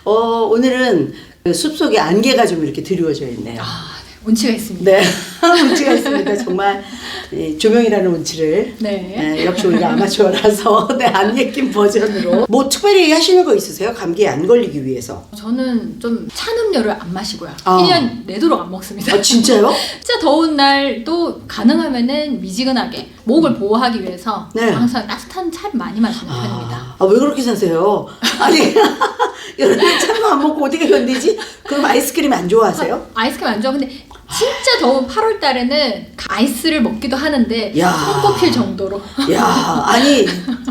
오늘은 그 숲속에 안개가 좀 이렇게 드리워져 있네요. 운치가 있습니다. 네, 운치가 있습니다. 정말 조명이라는 운치를. 네. 역시 우리가 아마추어라서 안개 낀 버전으로. 뭐 특별히 하시는 거 있으세요? 감기에 안 걸리기 위해서? 저는 좀 찬 음료를 안 마시고요. 1년 내도록 안 먹습니다. 아, 진짜요? 진짜 더운 날도 가능하면은 미지근하게 목을 보호하기 위해서 네. 항상 따뜻한 차를 많이 마시는 편입니다. 왜 그렇게 사세요? 아니, 여름에 찬 거 안 먹고 어떻게 견디지? 그럼 아이스크림 안 좋아하세요? 아이스크림 안 좋아. 근데 진짜 더운 8월 달에는 아이스를 먹기도 하는데 야. 손꼽힐 정도로. 야, 아니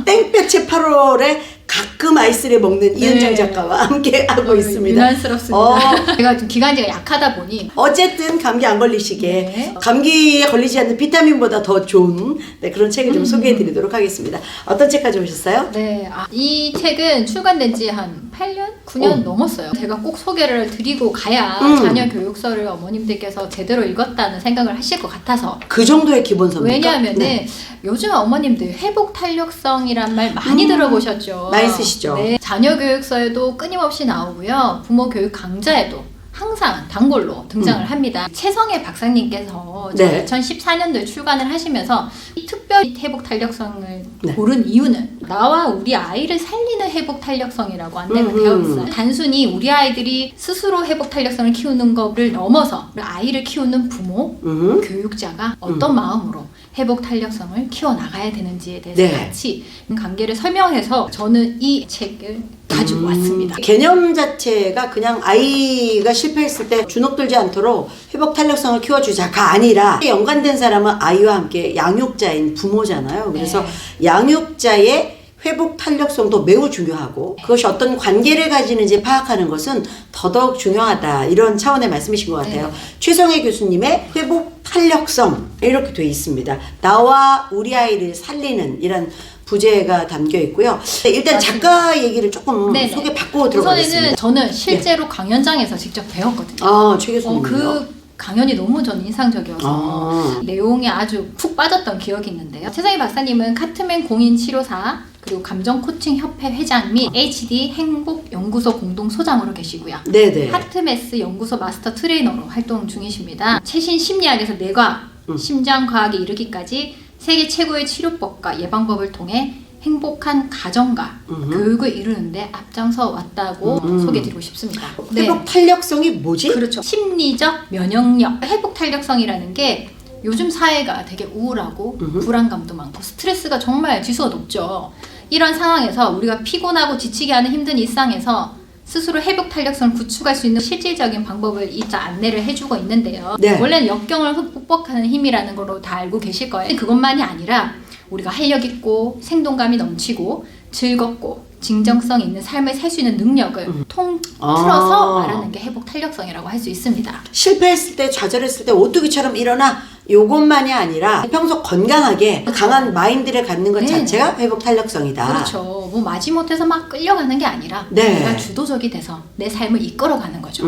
땡볕의 8월에 가끔 아이스를 먹는 이은정 작가와 함께 하고 있습니다. 유난스럽습니다. 제가 좀 기관지가 약하다 보니 어쨌든 감기 안 걸리시게 네. 감기에 걸리지 않는 비타민보다 더 좋은 그런 책을 좀 소개해드리도록 하겠습니다. 어떤 책 가져오셨어요? 네, 이 책은 출간된 지 한 8년? 9년 넘었어요. 제가 꼭 소개를 드리고 가야 자녀 교육서를 어머님들께서 제대로 읽었다는 생각을 하실 것 같아서. 그 정도의 기본서입니까? 왜냐하면은 네. 요즘 어머님들 회복 탄력성이란 말 많이 들어보셨죠? 많이 쓰시죠. 네, 자녀 교육서에도 끊임없이 나오고요. 부모 교육 강좌에도 항상 단골로 등장을 합니다. 최성애 박사님께서 네. 2014년도에 출간을 하시면서 이 특별히 회복 탄력성을 네. 고른 이유는 나와 우리 아이를 살리는 회복 탄력성이라고 안내가 되어 있어요. 단순히 우리 아이들이 스스로 회복 탄력성을 키우는 것을 넘어서 우리 아이를 키우는 부모, 교육자가 어떤 마음으로 회복 탄력성을 키워나가야 되는지에 대해서 네. 같이 관계를 설명해서 저는 이 책을 가지고 왔습니다. 개념 자체가 그냥 아이가 실패했을 때 주눅들지 않도록 회복 탄력성을 키워주자가 아니라 연관된 사람은 아이와 함께 양육자인 부모잖아요. 그래서 양육자의 회복 탄력성도 매우 중요하고 그것이 어떤 관계를 가지는지 파악하는 것은 더더욱 중요하다. 이런 차원의 말씀이신 것 같아요. 네. 최성애 교수님의 회복 탄력성 이렇게 돼 있습니다. 나와 우리 아이를 살리는 이런 부제가 담겨 있고요. 일단 맞습니다. 작가 얘기를 조금 네네. 소개받고 들어가겠습니다. 우선에는 저는 실제로 강연장에서 직접 배웠거든요. 최 교수님요? 그 강연이 너무 저는 인상적이어서 내용에 아주 푹 빠졌던 기억이 있는데요. 최성희 박사님은 카트맨 공인치료사 그리고 감정코칭협회 회장 및 HD 행복연구소 공동소장으로 계시고요. 네네. 하트메스 연구소 마스터 트레이너로 활동 중이십니다. 최신 심리학에서 뇌과, 심장과학에 이르기까지 세계 최고의 치료법과 예방법을 통해 행복한 가정과 교육을 이루는데 앞장서 왔다고 소개드리고 싶습니다. 회복 탄력성이 뭐지? 그렇죠. 심리적 면역력, 회복 탄력성이라는 게 요즘 사회가 되게 우울하고 불안감도 많고 스트레스가 정말 지수가 높죠. 이런 상황에서 우리가 피곤하고 지치게 하는 힘든 일상에서 스스로 회복 탄력성을 구축할 수 있는 실질적인 방법을 이 안내를 해주고 있는데요. 네. 원래는 역경을 극복하는 힘이라는 걸로 다 알고 계실 거예요. 그것만이 아니라 우리가 활력 있고 생동감이 넘치고 즐겁고 진정성 있는 삶을 살 수 있는 능력을 통틀어서 말하는 게 회복 탄력성이라고 할 수 있습니다. 실패했을 때 좌절했을 때 오뚜기처럼 일어나 요것만이 아니라 평소 건강하게 강한 마인드를 갖는 것 자체가 회복 탄력성이다. 그렇죠. 뭐 마지못해서 막 끌려가는 게 아니라 내가 주도적이 돼서 내 삶을 이끌어가는 거죠.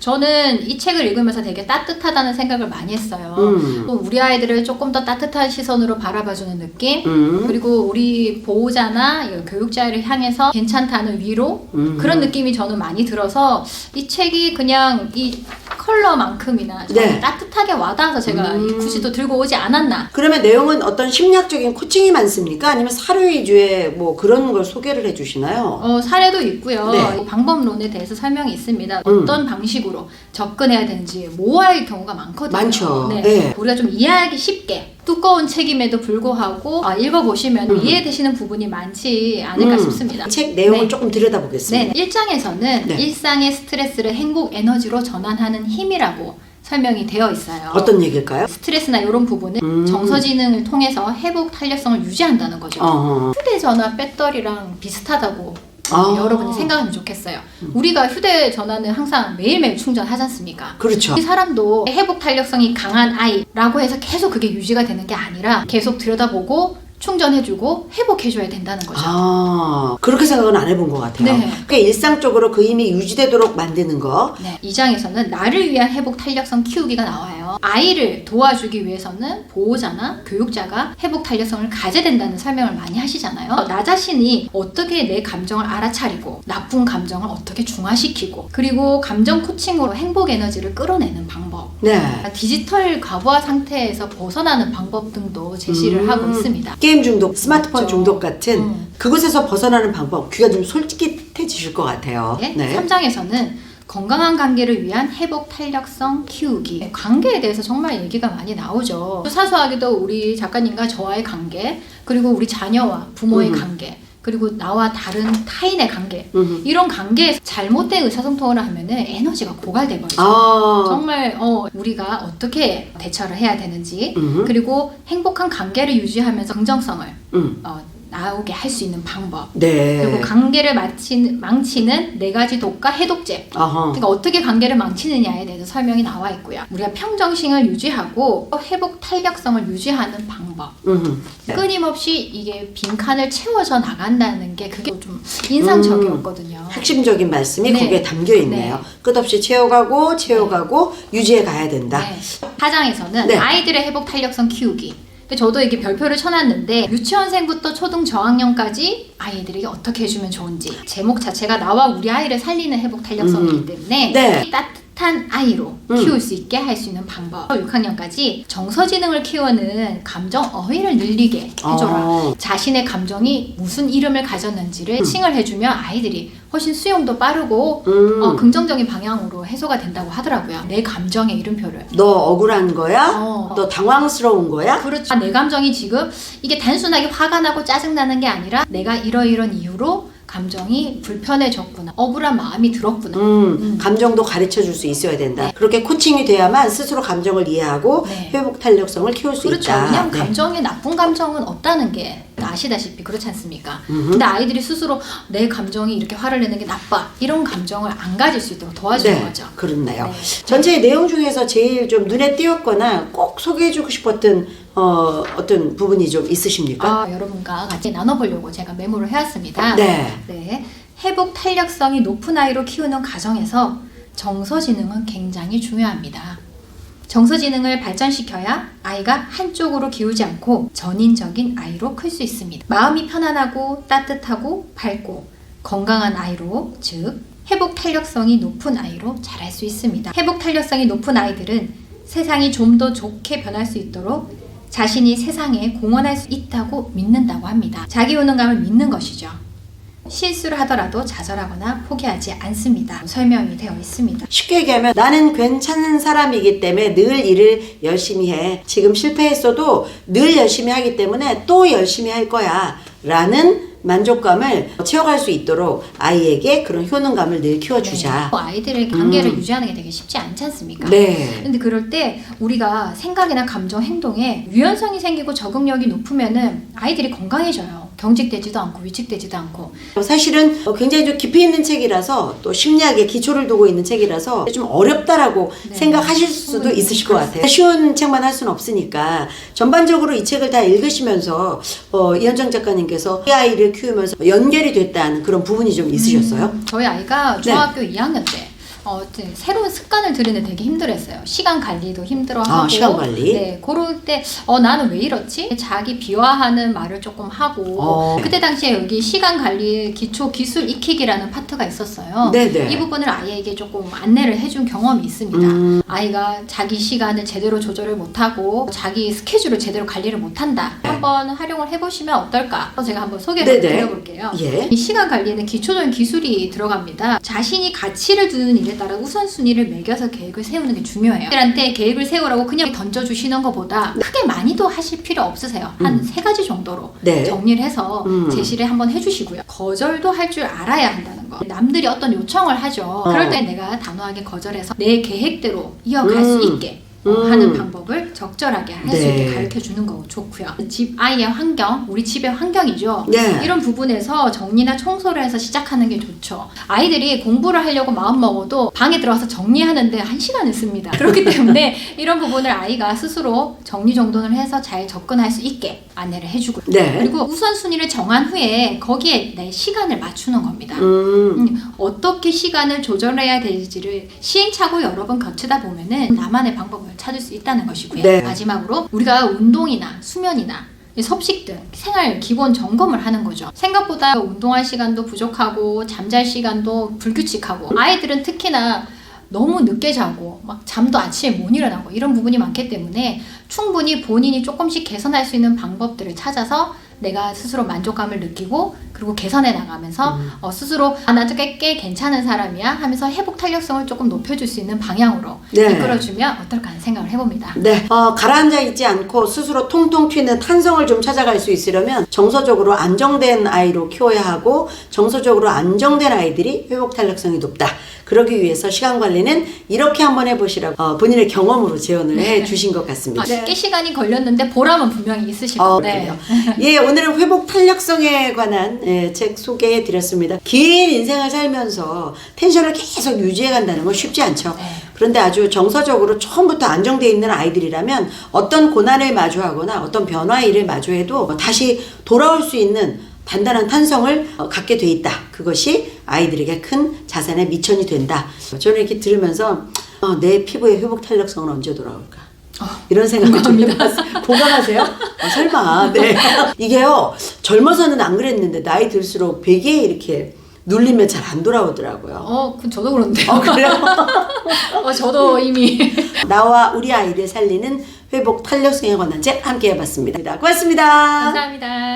저는 이 책을 읽으면서 되게 따뜻하다는 생각을 많이 했어요. 또 우리 아이들을 조금 더 따뜻한 시선으로 바라봐주는 느낌, 그리고 우리 보호자나 교육자를 향해서 괜찮다는 위로, 그런 느낌이 저는 많이 들어서 이 책이 그냥 이 컬러만큼이나 따뜻하게 와닿아서 제가 굳이 또 들고 오지 않았나. 그러면 내용은 어떤 심리학적인 코칭이 많습니까? 아니면 사료 위주의 뭐 그런 걸 소개를 해주시나요? 사례도 있고요. 네. 방법론에 대해서 설명이 있습니다. 어떤 방식으로 접근해야 되는지 모호할 경우가 많거든요. 많죠. 네. 네. 우리가 좀 이해하기 쉽게 두꺼운 책임에도 불구하고 읽어보시면 이해되시는 부분이 많지 않을까 싶습니다. 책 내용을 조금 들여다보겠습니다. 네. 1장에서는 일상의 스트레스를 행복 에너지로 전환하는 힘이라고 설명이 되어 있어요. 어떤 얘기일까요? 스트레스나 이런 부분은 정서지능을 통해서 회복 탄력성을 유지한다는 거죠. 휴대전화 배터리랑 비슷하다고 여러분이 생각하면 좋겠어요. 우리가 휴대전화는 항상 매일매일 충전하지 않습니까? 그렇죠. 이 사람도 회복 탄력성이 강한 아이라고 해서 계속 그게 유지가 되는 게 아니라 계속 들여다보고 충전해주고 회복해줘야 된다는 거죠. 그렇게 생각은 안 해본 것 같아요. 네. 그러니까 일상적으로 그 힘이 유지되도록 만드는 거. 네. 이 장에서는 나를 위한 회복 탄력성 키우기가 나와요. 있잖아요. 아이를 도와주기 위해서는 보호자나 교육자가 회복 탄력성을 가져야 된다는 설명을 많이 하시잖아요. 나 자신이 어떻게 내 감정을 알아차리고 나쁜 감정을 어떻게 중화시키고 그리고 감정 코칭으로 행복 에너지를 끌어내는 방법, 네. 디지털 과부하 상태에서 벗어나는 방법 등도 제시를 하고 있습니다. 게임 중독, 스마트폰 그렇죠. 중독 같은 그곳에서 벗어나는 방법, 귀가 좀 솔직해지실 것 같아요. 네. 3장에서는 건강한 관계를 위한 회복 탄력성 키우기. 관계에 대해서 정말 얘기가 많이 나오죠. 사소하게도 우리 작가님과 저와의 관계, 그리고 우리 자녀와 부모의 관계, 그리고 나와 다른 타인의 관계, 이런 관계에서 잘못된 의사소통을 하면은 에너지가 고갈돼 버리죠. 정말 우리가 어떻게 대처를 해야 되는지, 그리고 행복한 관계를 유지하면서 긍정성을 나오게 할 수 있는 방법. 네. 그리고 관계를 망치는 4가지 독과 해독제. 그러니까 어떻게 관계를 망치느냐에 대해서 설명이 나와 있고요. 우리가 평정심을 유지하고 회복 탄력성을 유지하는 방법. 끊임없이 이게 빈칸을 채워져 나간다는 게 그게 좀 인상적이었거든요. 핵심적인 말씀이 네. 거기에 담겨 있네요. 네. 끝없이 채워가고 유지해 가야 된다. 네. 4장에서는 네. 아이들의 회복 탄력성 키우기. 저도 이게 별표를 쳐놨는데 유치원생부터 초등 저학년까지 아이들에게 어떻게 해주면 좋은지 제목 자체가 나와 우리 아이를 살리는 회복 탄력성이기 때문에 네. 따뜻한 아이로 키울 수 있게 할 수 있는 방법 6학년까지 정서지능을 키우는 감정 어휘를 늘리게 해줘라. 자신의 감정이 무슨 이름을 가졌는지를 칭을 해주면 아이들이 훨씬 수용도 빠르고 긍정적인 방향으로 해소가 된다고 하더라고요. 내 감정의 이름표를. 너 억울한 거야? 너 당황스러운 거야? 그렇죠. 내 감정이 지금 이게 단순하게 화가 나고 짜증나는 게 아니라 내가 이러이런 이유로 감정이 불편해졌구나. 억울한 마음이 들었구나. 감정도 가르쳐 줄 수 있어야 된다. 네. 그렇게 코칭이 돼야만 스스로 감정을 이해하고 네. 회복 탄력성을 키울 수 그렇죠. 있다. 왜냐하면 네. 감정에 나쁜 감정은 없다는 게 아시다시피 그렇지 않습니까? 근데 아이들이 스스로 내 감정이 이렇게 화를 내는 게 나빠. 이런 감정을 안 가질 수 있도록 도와주는 네, 거죠. 그렇네요. 네. 전체의 내용 중에서 제일 좀 눈에 띄었거나 꼭 소개해주고 싶었던 어떤 부분이 좀 있으십니까? 여러분과 같이 나눠보려고 제가 메모를 해왔습니다. 네. 네. 회복 탄력성이 높은 아이로 키우는 가정에서 정서지능은 굉장히 중요합니다. 정서지능을 발전시켜야 아이가 한쪽으로 기우지 않고 전인적인 아이로 클 수 있습니다. 마음이 편안하고 따뜻하고 밝고 건강한 아이로, 즉 회복 탄력성이 높은 아이로 자랄 수 있습니다. 회복 탄력성이 높은 아이들은 세상이 좀 더 좋게 변할 수 있도록 자신이 세상에 공헌할 수 있다고 믿는다고 합니다. 자기 효능감을 믿는 것이죠. 실수를 하더라도 좌절하거나 포기하지 않습니다. 설명이 되어 있습니다. 쉽게 얘기하면 나는 괜찮은 사람이기 때문에 늘 일을 열심히 해. 지금 실패했어도 늘 열심히 하기 때문에 또 열심히 할 거야. 라는 만족감을 채워갈 수 있도록 아이에게 그런 효능감을 늘 키워주자. 네. 아이들의 관계를 유지하는 게 되게 쉽지 않지 않습니까? 네. 근데 그럴 때 우리가 생각이나 감정, 행동에 유연성이 생기고 적응력이 높으면은 아이들이 건강해져요. 경직되지도 않고 위축되지도 않고. 사실은 굉장히 좀 깊이 있는 책이라서 또 심리학에 기초를 두고 있는 책이라서 좀 어렵다라고 네. 생각하실 수도 있으실 것 같아요. 쉬운 책만 할 수는 없으니까 전반적으로 이 책을 다 읽으시면서 이현정 작가님께서 이 아이를 키우면서 연결이 됐다는 그런 부분이 좀 있으셨어요? 저희 아이가 중학교 2학년 때 새로운 습관을 들이는 되게 힘들었어요. 시간 관리도 힘들어하고. 시간 관리? 네, 그럴 때 나는 왜 이렇지? 자기 비하하는 말을 조금 하고. 그때 당시에 여기 시간 관리 기초 기술 익히기라는 파트가 있었어요. 네네. 이 부분을 아이에게 조금 안내를 해준 경험이 있습니다. 아이가 자기 시간을 제대로 조절을 못하고 자기 스케줄을 제대로 관리를 못한다. 한번 활용을 해보시면 어떨까? 제가 한번 소개를 드려볼게요. 예. 이 시간 관리에는 기초적인 기술이 들어갑니다. 자신이 가치를 두는 일에 따라 우선순위를 매겨서 계획을 세우는 게 중요해요. 애들한테 계획을 세우라고 그냥 던져주시는 것보다 크게 많이도 하실 필요 없으세요. 한 3가지 정도로 정리를 해서 제시를 한번 해주시고요. 거절도 할 줄 알아야 한다는 거. 남들이 어떤 요청을 하죠. 그럴 때 내가 단호하게 거절해서 내 계획대로 이어갈 수 있게 하는 방법을 적절하게 할 수 있게 가르쳐주는 거 좋고요. 집 아이의 환경, 우리 집의 환경이죠. 네. 이런 부분에서 정리나 청소를 해서 시작하는 게 좋죠. 아이들이 공부를 하려고 마음먹어도 방에 들어가서 정리하는데 1시간을 씁니다. 그렇기 때문에 이런 부분을 아이가 스스로 정리정돈을 해서 잘 접근할 수 있게 안내를 해주고 네. 그리고 우선순위를 정한 후에 거기에 내 시간을 맞추는 겁니다. 어떻게 시간을 조절해야 될지를 시행착오 여러 번 거치다 보면은 나만의 방법을 찾을 수 있다는 것이고요. 네. 마지막으로 우리가 운동이나 수면이나 섭식 등 생활 기본 점검을 하는 거죠. 생각보다 운동할 시간도 부족하고 잠잘 시간도 불규칙하고 아이들은 특히나 너무 늦게 자고 막 잠도 아침에 못 일어나고 이런 부분이 많기 때문에 충분히 본인이 조금씩 개선할 수 있는 방법들을 찾아서 내가 스스로 만족감을 느끼고 그리고 개선해 나가면서 스스로 나도 꽤 괜찮은 사람이야 하면서 회복 탄력성을 조금 높여줄 수 있는 방향으로 네. 이끌어주면 어떨까 하는 생각을 해봅니다. 네, 가라앉아 있지 않고 스스로 통통 튀는 탄성을 좀 찾아갈 수 있으려면 정서적으로 안정된 아이로 키워야 하고 정서적으로 안정된 아이들이 회복 탄력성이 높다. 그러기 위해서 시간 관리는 이렇게 한번 해보시라고 본인의 경험으로 제언을 해주신 것 같습니다. 꽤 시간이 걸렸는데 보람은 분명히 있으실 겁니다. 예, 오늘은 회복 탄력성에 관한 책 소개해 드렸습니다. 긴 인생을 살면서 텐션을 계속 유지해 간다는 건 쉽지 않죠. 네. 그런데 아주 정서적으로 처음부터 안정되어 있는 아이들이라면 어떤 고난을 마주하거나 어떤 변화의 마주해도 다시 돌아올 수 있는 단단한 탄성을 갖게 돼 있다. 그것이 아이들에게 큰 자산의 미천이 된다. 저는 이렇게 들으면서 내 피부의 회복 탄력성은 언제 돌아올까? 이런 생각을 좀 해봤어요. 공감하세요? 설마. 네. 이게요, 젊어서는 안 그랬는데 나이 들수록 베개에 이렇게 눌리면 잘 안 돌아오더라고요. 그건 저도 그런데. 그래요? 저도 이미. 나와 우리 아이를 살리는 회복 탄력성에 관한 책 함께 해봤습니다. 고맙습니다. 감사합니다.